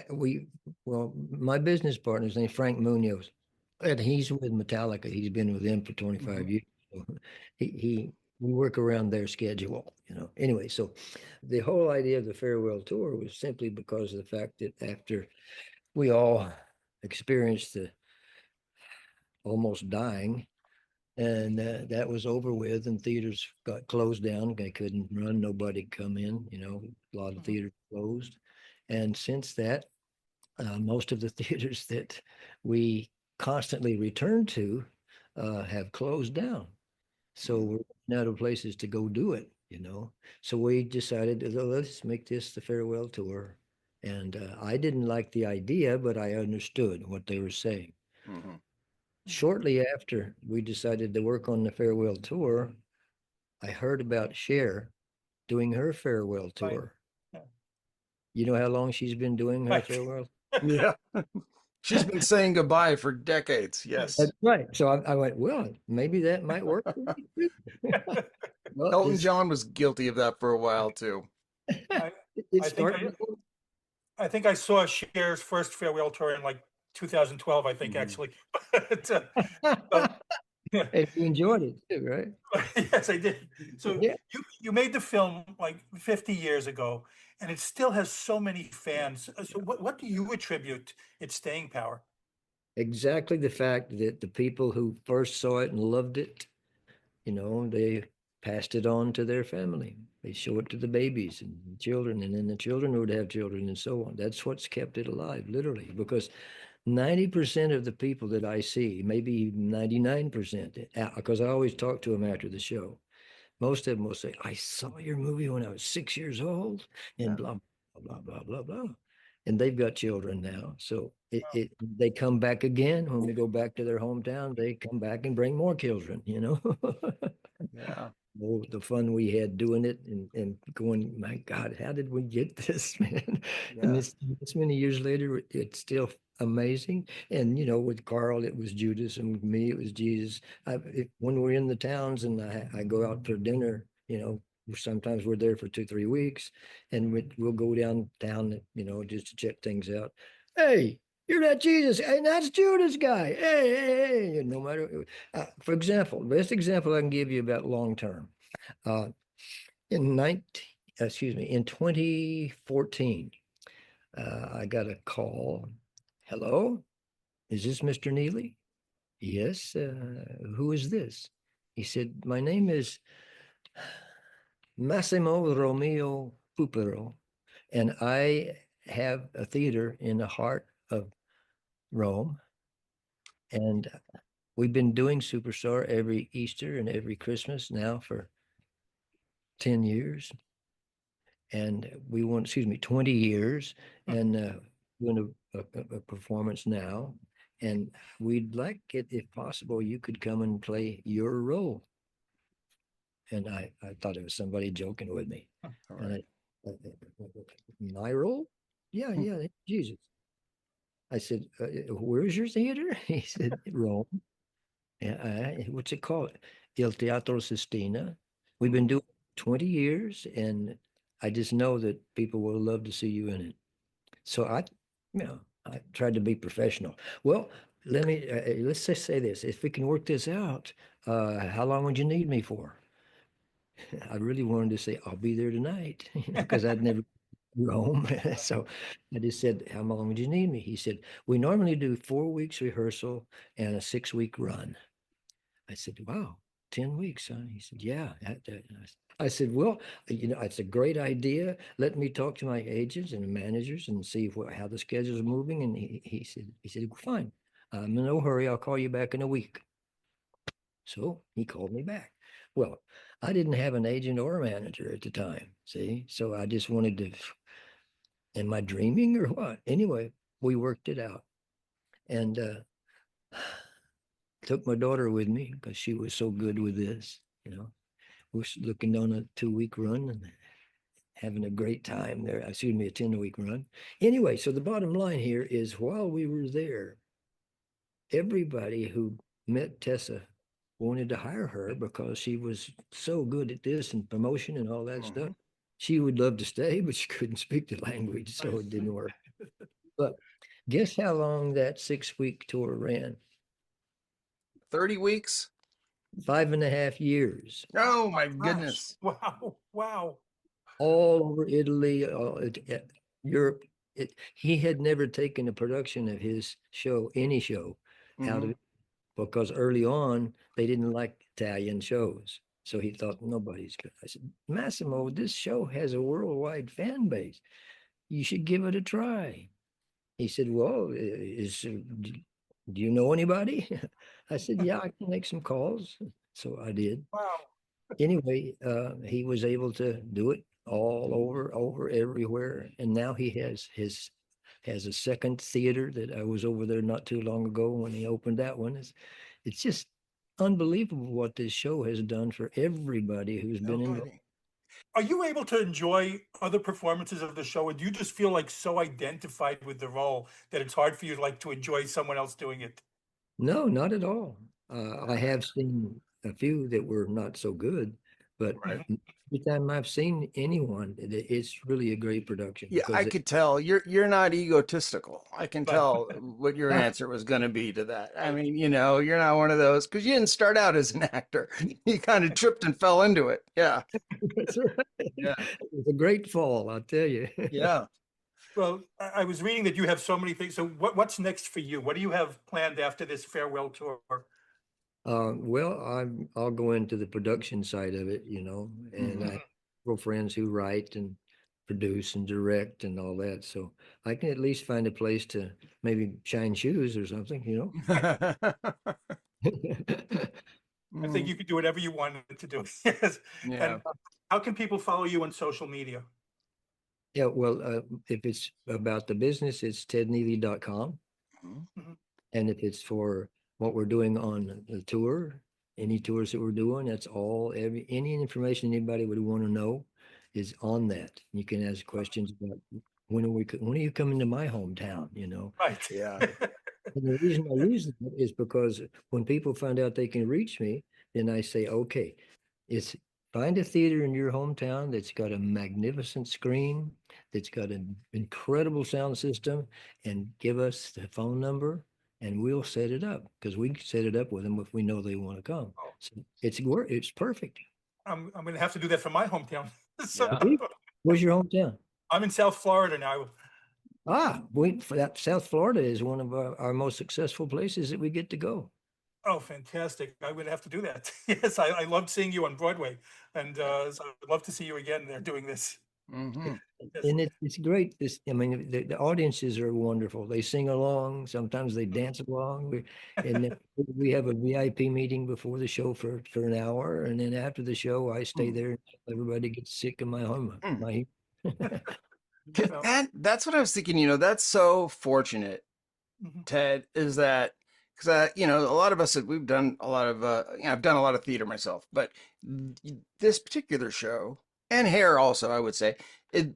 S4: we well, my business partner's named Frank Munoz, and he's with Metallica. He's been with them for 25 years. So he we work around their schedule, you know. Anyway, so the whole idea of the farewell tour was simply because of the fact that after we all experienced the almost dying, and that was over with, and theaters got closed down. They couldn't run, nobody come in, you know, a lot of theaters closed. And since that, most of the theaters that we constantly return to have closed down. So we're running out of places to go do it, you know. So we decided let's make this the farewell tour. And I didn't like the idea, but I understood what they were saying.
S5: Mhm.
S4: Shortly after we decided to work on the farewell tour, I heard about Cher doing her farewell
S2: Right.
S4: tour.
S2: Yeah.
S4: You know how long she's been doing her
S2: Right.
S4: farewell?
S5: Yeah. She's been saying goodbye for decades. Yes.
S4: That's right. So I went, well, maybe that might work for me too. Well,
S5: Elton John was guilty of that for a while too.
S2: I,
S4: it
S2: I think
S4: started.
S2: I think I saw Cher's first farewell tour in like 2012, I think,
S5: Mhm.
S2: actually. But, so, yeah.
S4: And you enjoyed it too, right?
S2: Yes, I did. So
S4: Yeah,
S2: you made the film like 50 years ago, and it still has so many fans. So what do you attribute its staying power?
S4: exactly the fact that the people who first saw it and loved it, you know, they passed it on to their family. They show it to the babies and the children, and then the children would have children and so on. That's what's kept it alive, literally, because 90% of the people that I see, maybe 99%, because I always talk to them after the show. Most of them will say, I saw your movie when I was 6 years old, and
S5: Yeah.
S4: blah, blah, blah, blah, blah. And they've got children now. So they come back again. When we go back to their hometown, they come back and bring more children, you know?
S5: Yeah.
S4: Oh, the fun we had doing it and going, my God, how did we get this, man? And
S5: Yeah.
S4: this many years later, it's still amazing. And, you know, with Carl, it was Judas, and with me, it was Jesus. When we're in the towns and I go out for dinner, you know, sometimes we're there for 2, 3 weeks, and we'll go downtown, you know, just to check things out. Hey, you're that Jesus, and that's Judas guy. Hey, no matter. For example, best example I can give you about long term. Uh, in 19, in 2014, I got a call. Hello, is this Mr. Neeley? Yes. Who is this? He said, my name is Massimo Romeo Pupero, and I have a theater in the heart of Rome, and we've been doing Superstar every Easter and every Christmas now for 10 years. And we want, 20 years, and doing a performance now. And we'd like it, if possible, you could come and play your role. And I thought it was somebody joking with me.
S5: All
S4: And
S5: right.
S4: my role? Yeah, yeah, Jesus. I said, where's your theater? He said, Rome. What's it called? Il Teatro Sistina. We've been doing 20 years, and I just know that people will love to see you in it. So I tried to be professional. Well, let's just say this. If we can work this out, how long would you need me for? I really wanted to say, I'll be there tonight, because I'd never been home. So I just said, how long would you need me? He said, we normally do 4 weeks rehearsal and a 6-week run. I said, wow, 10 weeks, huh? He said, yeah. I said, well, it's a great idea. Let me talk to my agents and managers and see how the schedule is moving. And he said, fine. I'm in no hurry. I'll call you back in a week. So he called me back. Well, I didn't have an agent or a manager at the time. See, so I just wanted to, am I dreaming or what? Anyway, we worked it out, and took my daughter with me because she was so good with this. We're looking on a 2-week run and having a great time there. Excuse me, a 10-week run. Anyway, so the bottom line here is, while we were there, everybody who met Tessa wanted to hire her because she was so good at this and promotion and all that stuff. She would love to stay, but she couldn't speak the language, so it didn't work. But guess how long that 6-week tour ran?
S5: 30 weeks?
S4: 5.5 years.
S5: Oh my
S2: Gosh,
S5: goodness.
S2: wow.
S4: All over Italy, Europe. He had never taken a production of his show, any show, out of it, because early on they didn't like Italian shows. So he thought, nobody's good. I said, Massimo, this show has a worldwide fan base. You should give it a try. He said, well, do you know anybody? I said, yeah, I can make some calls. So I did.
S2: Wow.
S4: Anyway, he was able to do it all over everywhere. And now he has a second theater that I was over there not too long ago when he opened that one. It's just unbelievable what this show has done for everybody who's been involved.
S2: Are you able to enjoy other performances of the show, or do you just feel like so identified with the role that it's hard for you to enjoy someone else doing it?
S4: No, not at all. I have seen a few that were not so good, but every time I've seen anyone, it's really a great production.
S5: Yeah, I could tell you're not egotistical. I can
S2: Right.
S5: tell what your answer was going to be to that. I mean, you're not one of those, because you didn't start out as an actor. You kind of tripped and fell into it. Yeah.
S4: That's right.
S5: Yeah.
S4: It was a great fall, I'll tell you.
S5: Yeah.
S2: Well, I was reading that you have so many things. So what's next for you? What do you have planned after this farewell tour?
S4: Well, I'll go into the production side of it, and I have several friends who write and produce and direct and all that. So I can at least find a place to maybe shine shoes or something.
S2: I think you could do whatever you wanted to do. Yes.
S5: Yeah.
S2: And how can people follow you on social media?
S4: Yeah, well, if it's about the business, it's tedneeley.com. And if it's for what we're doing on the tour, any tours that we're doing, that's all, any information anybody would want to know is on that. You can ask questions about when are you coming to my hometown,
S2: Right.
S5: Yeah.
S4: And the reason I use that is because when people find out they can reach me, then I say, okay, find a theater in your hometown that's got a magnificent screen, that's got an incredible sound system, and give us the phone number and we'll set it up, because we can set it up with them if we know they want to come. So it's perfect.
S2: I'm going to have to do that for my hometown. So
S4: Where's your hometown?
S2: I'm in South Florida now.
S4: South Florida is one of our most successful places that we get to go.
S2: Oh, fantastic. I would have to do that. Yes, I loved seeing you on Broadway, and so I'd love to see you again there doing this. Yes.
S4: And it's great. The audiences are wonderful. They sing along. Sometimes they dance along. And then we have a VIP meeting before the show for an hour. And then after the show, I stay there until everybody gets sick of my home.
S5: That's what I was thinking. That's so fortunate, Ted, is that because a lot of us we've done a lot of I've done a lot of theater myself, but this particular show, and Hair also, I would say,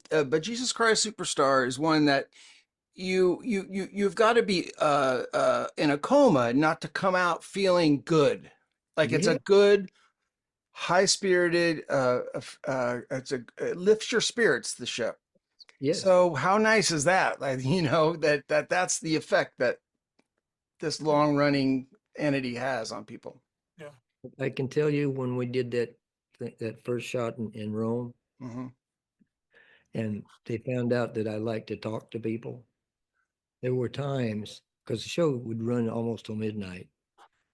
S5: but Jesus Christ Superstar is one that you've got to be in a coma not to come out feeling good. Like it's a good, high spirited. It lifts your spirits. The show.
S4: Yes,
S5: So how nice is that? Like, that's the effect that this long running entity has on people.
S2: Yeah.
S4: I can tell you when we did that first shot in Rome,
S5: Hmm.
S4: and they found out that I like to talk to people. There were times because the show would run almost till midnight.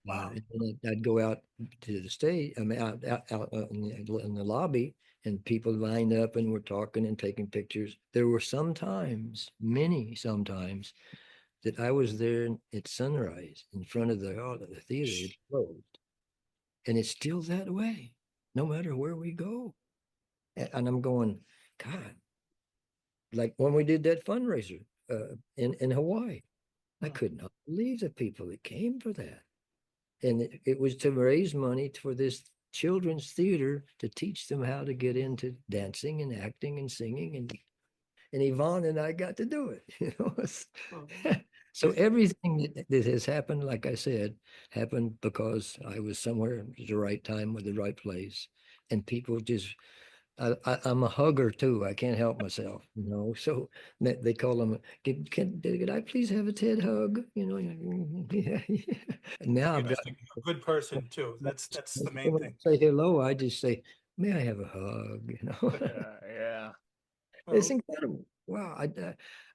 S2: Wow.
S4: And then I'd go out to the stage, I mean, out in the lobby, and people lined up and were talking and taking pictures. There were sometimes, many sometimes, that I was there at sunrise in front of the theater. It closed, and it's still that way, no matter where we go. And I'm going, God, like when we did that fundraiser in Hawaii, I could not believe the people that came for that. And it was to raise money for this children's theater to teach them how to get into dancing and acting and singing, and Yvonne and I got to do it. So everything that has happened, like I said, happened because I was somewhere at the right time with the right place, and people just. I'm a hugger too. I can't help myself, So they call them. Could I please have a Ted hug? Yeah. Now I've got.
S2: Just a good person too. That's the main
S4: When I
S2: thing.
S4: say hello, I just say, "May I have a hug?"
S5: Yeah.
S4: It's
S2: Well,
S4: incredible. Wow,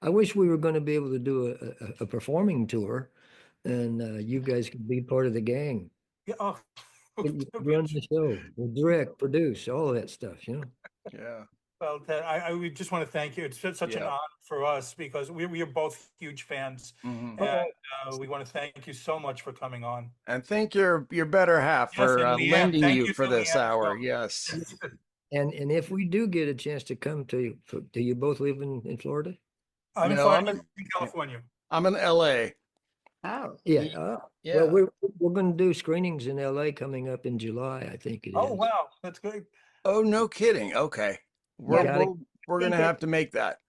S4: I wish we were going to be able to do a performing tour, and you guys could be part of the gang.
S2: yeah, oh,
S4: You could run the show, direct, produce, all of that stuff.
S5: Yeah.
S2: well, Ted, we just want to thank you. It's such an
S5: Yeah.
S2: honor for us because we are both huge fans,
S5: Hmm.
S2: and we want to thank you so much for coming on.
S5: And thank your better half
S2: Yes,
S5: for
S2: and Leanne,
S5: lending
S2: thank
S5: you
S2: you
S5: for
S2: to
S5: this
S2: Leanne as
S5: hour.
S2: well.
S5: Yes.
S2: Yes.
S4: And if we do get a chance to come to you, do you both live in Florida?
S2: I'm in
S5: No,
S2: Florida, in California.
S5: I'm in LA.
S1: Oh.
S4: Yeah.
S5: Yeah.
S4: Well, we're going to do screenings in LA coming up in July, I think it
S2: Oh,
S4: is.
S2: wow, that's great.
S5: Oh, no kidding. Okay. We're
S4: gotta-
S5: we're, we're gonna
S8: think
S5: have to make that.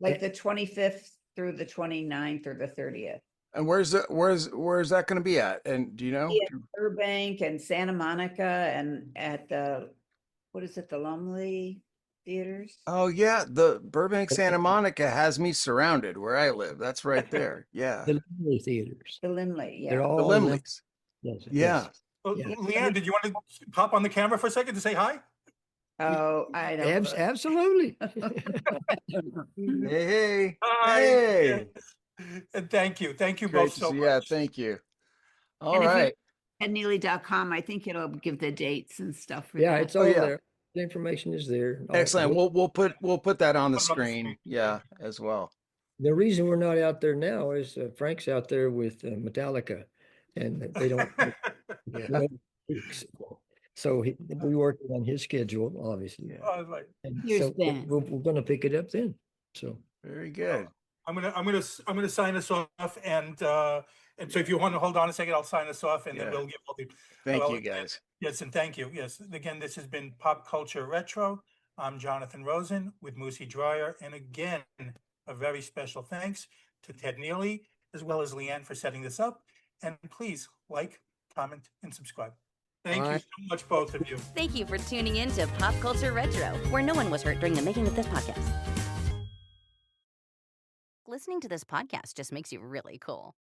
S8: Like the 25th through the 29th or the 30th.
S5: And where's that going to be at? And do you know?
S8: Yeah, Burbank and Santa Monica and at the, what is it, the Lumley Theaters?
S5: Oh yeah, the Burbank Santa Monica has me surrounded where I live. That's right there. Yeah.
S4: The Lumley theaters.
S8: The Lumley,
S4: They're
S8: yeah.
S5: The
S4: all
S5: Limleys.
S4: Yes,
S5: Yeah.
S2: Well,
S4: Yeah.
S2: Leanne, did you want to pop on the camera for a second to say hi?
S8: Oh, I don't.
S4: Absolutely.
S5: Hey.
S2: Hi.
S5: Hey.
S2: And thank you
S5: Great
S2: both
S5: to
S2: so
S5: see.
S2: much.
S5: Yeah, thank you. All
S9: And if you
S5: right.
S9: TedNeeley.com, I think it'll give the dates and stuff for
S4: Yeah,
S9: that.
S4: it's all
S5: yeah.
S4: there. The information is there.
S5: Excellent. We'll put that on the
S2: Put it on the
S5: screen.
S2: screen.
S5: Yeah, as well.
S4: The reason we're not out there now is Frank's out there with Metallica, and they don't.
S5: Yeah.
S4: So we working on his schedule, obviously.
S5: Yeah.
S2: All right.
S4: And
S9: Here's
S4: so
S9: Ben.
S4: we're going to pick it up then. So
S5: Very good.
S2: I'm gonna sign us off, and so if you want to hold on a second, I'll sign us off, and then
S5: Yeah.
S2: we'll give all the.
S5: Thank
S2: well,
S5: you guys.
S2: Yes, and thank you. Yes, again, this has been Pop Culture Retro. I'm Jonathan Rosen with Moosie Drier, and again, a very special thanks to Ted Neeley as well as Leanne for setting this up. And please like, comment, and subscribe. Thank you
S4: Alright.
S2: so much, both of you.
S1: Thank you for tuning in to Pop Culture Retro, where no one was hurt during the making of this podcast. Listening to this podcast just makes you really cool.